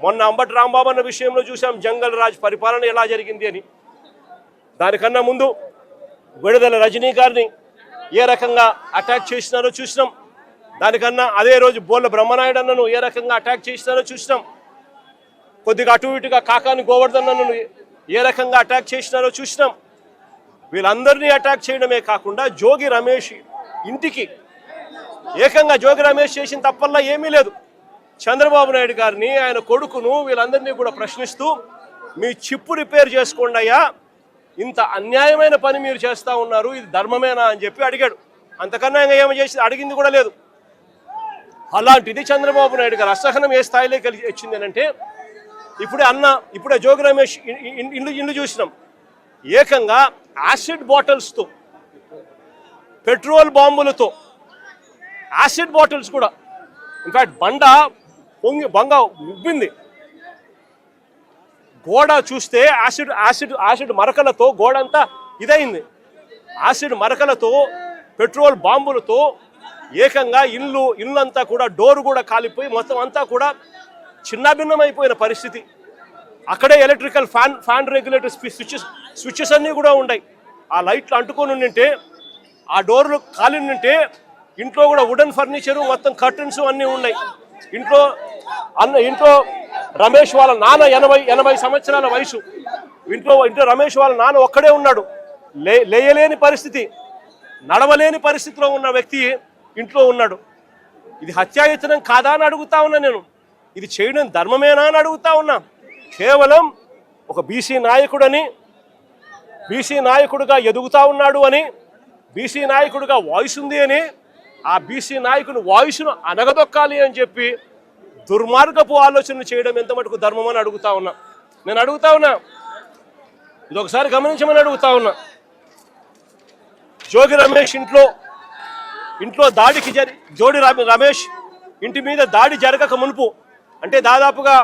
మొన్న అంబటి రాంబాబు అన్న విషయంలో చూసాం జంగల్ రాజ్ పరిపాలన ఎలా జరిగింది అని. దానికన్నా ముందు విడుదల రజనీ గారిని ఏ రకంగా అటాక్ చేసినారో చూసినాం. దానికన్నా అదే రోజు బోళ్ళ బ్రహ్మనాయుడు అన్నను ఏ రకంగా అటాక్ చేసినారో చూసినాం. కొద్దిగా అటు ఇటుగా కాకాని గోవర్ధన్ అన్నను ఏ రకంగా అటాక్ చేసినారో చూసినాం. వీళ్ళందరినీ అటాక్ చేయడమే కాకుండా జోగి రమేష్ ఇంటికి ఏకంగా జోగి రమేష్ చేసిన తప్పల్లా ఏమీ లేదు. చంద్రబాబు నాయుడు గారిని, ఆయన కొడుకును, వీళ్ళందరినీ కూడా ప్రశ్నిస్తూ మీ చిప్పు రిపేర్ చేసుకోండి అయ్యా, ఇంత అన్యాయమైన పని మీరు చేస్తూ ఉన్నారు, ఇది ధర్మమేనా అని చెప్పి అడిగాడు. అంతకన్నా ఇంకా ఏమి చేసి అడిగింది కూడా లేదు. అలాంటిది చంద్రబాబు నాయుడు గారు అసహనం ఏ స్థాయిలోకి వచ్చింది అంటే ఇప్పుడే జోగి రమేష్ ఇల్లు చూసినాం. ఏకంగా యాసిడ్ బాటిల్స్తో, పెట్రోల్ బాంబులతో, యాసిడ్ బాటిల్స్ కూడా, ఇన్ఫాక్ట్ బంగ ఉబ్బింది. గోడ చూస్తే యాసిడ్ మరకలతో గోడ అంతా ఇదైంది. యాసిడ్ మరకలతో, పెట్రోల్ బాంబులతో ఏకంగా ఇల్లంతా కూడా డోరు కూడా కాలిపోయి మొత్తం అంతా కూడా చిన్నాభిన్నమైపోయిన పరిస్థితి. అక్కడే ఎలక్ట్రికల్ ఫ్యాన్ రెగ్యులేటర్ స్విచ్చెస్ అన్నీ కూడా ఉన్నాయి. ఆ లైట్లు అంటుకొని ఉండింటే, ఆ డోర్లు కాలి ఉండింటే ఇంట్లో కూడా వుడెన్ ఫర్నిచరు, మొత్తం కర్టన్స్ అన్నీ ఉన్నాయి. ఇంట్లో రమేష్ వాళ్ళ నాన్న 80 సంవత్సరాల వయసు. ఇంట్లో రమేష్ వాళ్ళ నాన్న ఒక్కడే ఉన్నాడు. లేయలేని పరిస్థితి, నడవలేని పరిస్థితిలో ఉన్న వ్యక్తి ఇంట్లో ఉన్నాడు. ఇది హత్యాయత్నం కాదా అని అడుగుతా ఉన్నా నేను. ఇది చేయడం ధర్మమేనా అని అడుగుతా ఉన్నా. కేవలం ఒక బీసీ నాయకుడని, బీసీ నాయకుడిగా ఎదుగుతా ఉన్నాడు అని, బీసీ నాయకుడిగా వాయిస్ ఉంది అని, ఆ బీసీ నాయకుని వాయిస్ను అనగదొక్కాలి అని చెప్పి దుర్మార్గపు ఆలోచనలు చేయడం ఎంత మటుకు ధర్మం అని అడుగుతా ఉన్నా. నేను అడుగుతా ఉన్నా, ఇది ఒకసారి గమనించమని అడుగుతా ఉన్నా. జోగి రమేష్ ఇంట్లో దాడికి రమేష్ ఇంటి మీద దాడి జరగక మునుపు, అంటే దాదాపుగా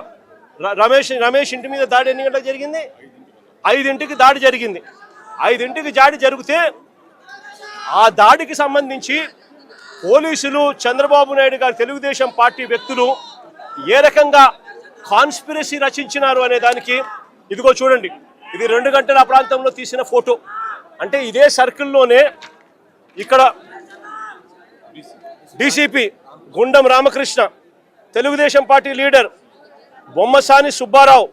రమేష్ ఇంటి మీద దాడి ఎన్ని గంటలకు జరిగింది? 5ంటికి దాడి జరిగింది. 5ంటికి దాడి జరిగితే ఆ దాడికి సంబంధించి పోలీసులు, చంద్రబాబు నాయుడు గారు, తెలుగుదేశం పార్టీ వ్యక్తులు ఏ రకంగా కాన్స్పిరసీ రచించినారు అనే దానికి ఇదిగో చూడండి. ఇది 2 గంటల ప్రాంతంలో తీసిన ఫోటో. అంటే ఇదే సర్కిల్లోనే ఇక్కడ DCP Gundam Ramakrishna, Telugu Desam party leader Bommasani Subbarao,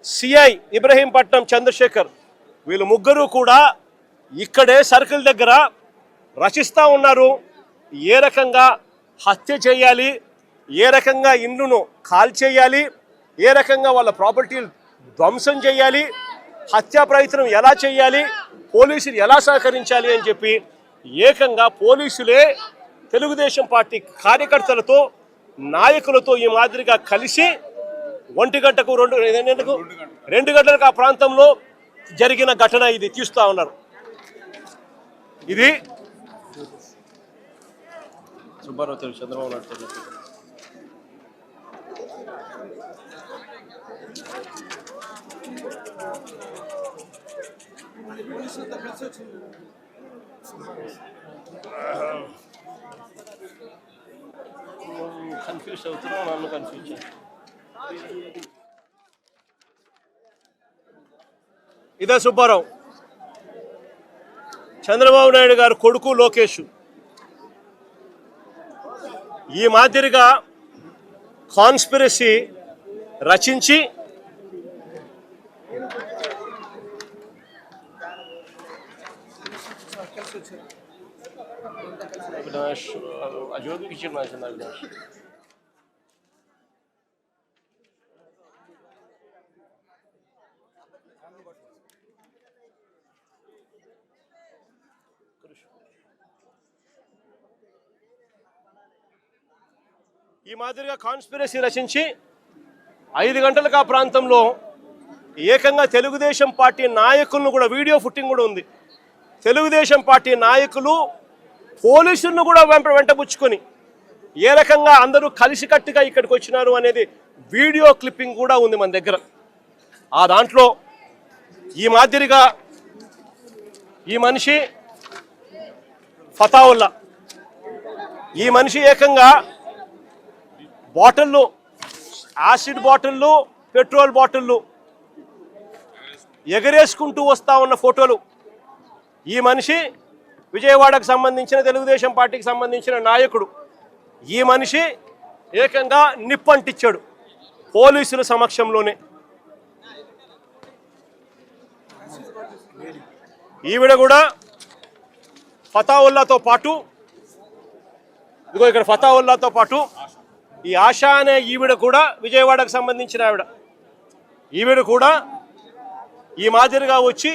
CI Ibrahimpatnam Chandrasekhar, వీళ్ళు ముగ్గురు కూడా ఇక్కడే సర్కిల్ దగ్గర రచిస్తూ ఉన్నారు. ఏ రకంగా హత్య చేయాలి, ఏ రకంగా ఇండ్లను కాల్చేయాలి, ఏ రకంగా వాళ్ళ ప్రాపర్టీలు ధ్వంసం చేయాలి, హత్యా ప్రయత్నం ఎలా చేయాలి, పోలీసులు ఎలా సహకరించాలి అని చెప్పి ఏకంగా పోలీసులే తెలుగుదేశం పార్టీ కార్యకర్తలతో, నాయకులతో ఈ మాదిరిగా కలిసి 1 గంటకు 2 గంటలకు ఆ ప్రాంతంలో జరిగిన ఘటన ఇది తీస్తూ ఉన్నారు. ఇది సుబ్బారావు చంద్రబాబు నాయుడు కన్ఫ్యూజ్ అవుతున్నావు, నన్ను కన్ఫ్యూజ్ చేయి. ఇదే సుబ్బారావు, చంద్రబాబు నాయుడు గారు కొడుకు లోకేష్. ఈ మాదిరిగా కాన్స్పిరసీ రచించి అజోగికి ఇచ్చిన అవినాష్ ఈ మాదిరిగా కాన్స్పిరసీ రచించి 5 గంటలకు ఆ ప్రాంతంలో ఏకంగా తెలుగుదేశం పార్టీ నాయకులను కూడా, వీడియో ఫుటింగ్ కూడా ఉంది, తెలుగుదేశం పార్టీ నాయకులు పోలీసులను కూడా వెంటబుచ్చుకొని ఏ రకంగా అందరూ కలిసికట్టుగా ఇక్కడికి వచ్చినారు అనేది వీడియో క్లిప్పింగ్ కూడా ఉంది మన దగ్గర. ఆ దాంట్లో ఈ మాదిరిగా ఈ మనిషి ఫతావుల్లా, ఈ మనిషి ఏకంగా బాటిల్లో యాసిడ్ బాటిళ్ళు, పెట్రోల్ బాటిళ్ళు ఎగరేసుకుంటూ వస్తూ ఉన్న ఫోటోలు. ఈ మనిషి విజయవాడకు సంబంధించిన తెలుగుదేశం పార్టీకి సంబంధించిన నాయకుడు. ఈ మనిషి ఏకంగా నిప్పంటిచ్చాడు పోలీసుల సమక్షంలోనే. ఈవిడ కూడా ఫతావుల్లాతో పాటు, ఇదిగో ఇక్కడ ఫతావుల్లాతో పాటు ఈ ఆశా అనే ఈవిడ కూడా విజయవాడకు సంబంధించిన ఆవిడ. ఈవిడ కూడా ఈ మాదిరిగా వచ్చి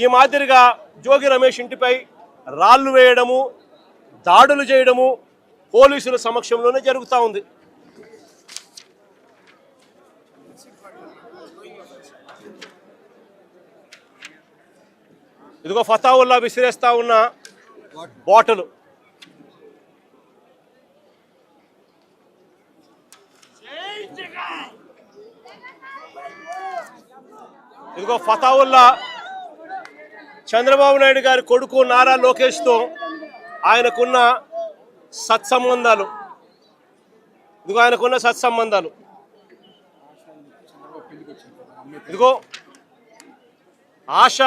ఈ మాదిరిగా జోగి రమేష్ ఇంటిపై రాళ్లు వేయడము, దాడులు చేయడము పోలీసుల సమక్షంలోనే జరుగుతూ ఉంది. ఇదిగో ఫతావుల్లా విసిరేస్తా ఉన్న బాటలు. ఇదిగో ఫతావుల్లా చంద్రబాబు నాయుడు గారి కొడుకు నారా లోకేష్తో ఆయనకున్న సత్సంబంధాలు. ఇదిగో ఆయనకున్న సత్సంబంధాలు. ఇదిగో ఆశ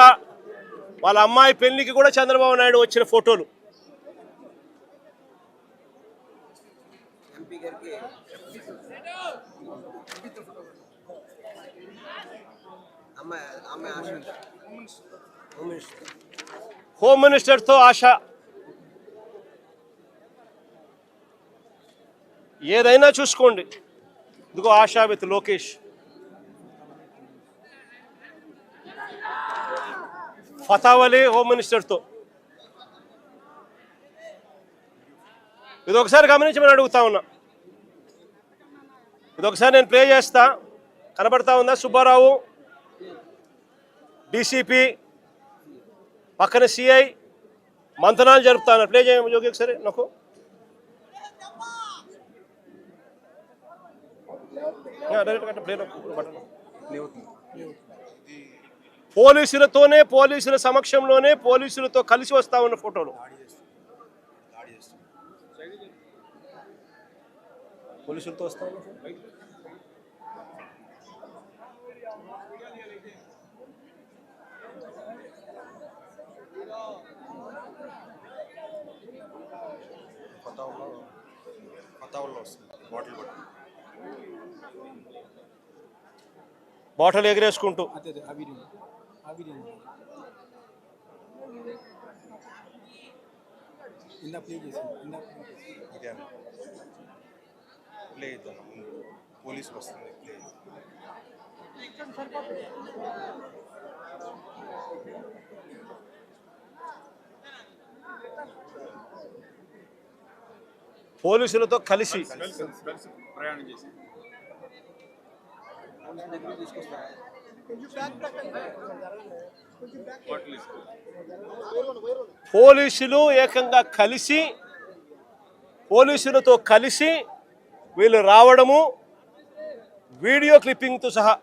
వాళ్ళ అమ్మాయి పెళ్లికి కూడా చంద్రబాబు నాయుడు వచ్చిన ఫోటోలు. హోమ్ మినిస్టర్తో ఆశ. ఏదైనా చూసుకోండి. ఇదిగో ఆశా విత్ లోకేష్. ఫతావలి హోమ్ మినిస్టర్తో. ఇది ఒకసారి గమనించమని అడుగుతా ఉన్నా. ఇదొకసారి నేను ప్లే చేస్తా. కనబడతా ఉందా? సుబ్బారావు డీసీపీ, పక్కన సిఐ మంతనాలు జరుపుతాను. ప్లే చేయమని జోగి ఒకసారి నాకు. పోలీసులతోనే, పోలీసుల సమక్షంలోనే పోలీసులతో కలిసి వస్తా ఉన్న ఫోటోలు. పోలీసులతో వస్తా ఉన్న బాటలు ఎగరేసుకుంటూ. పోలీసులు వస్తుంది. పోలీసులతో కలిసి ప్రయాణం చేసి పోలీసులు ఏకంగా కలిసి, పోలీసులతో కలిసి వీళ్ళు రావడము, వీడియో క్లిప్పింగ్తో సహా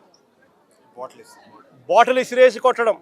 బాటిల్ ఇసిరేసి కొట్టడం.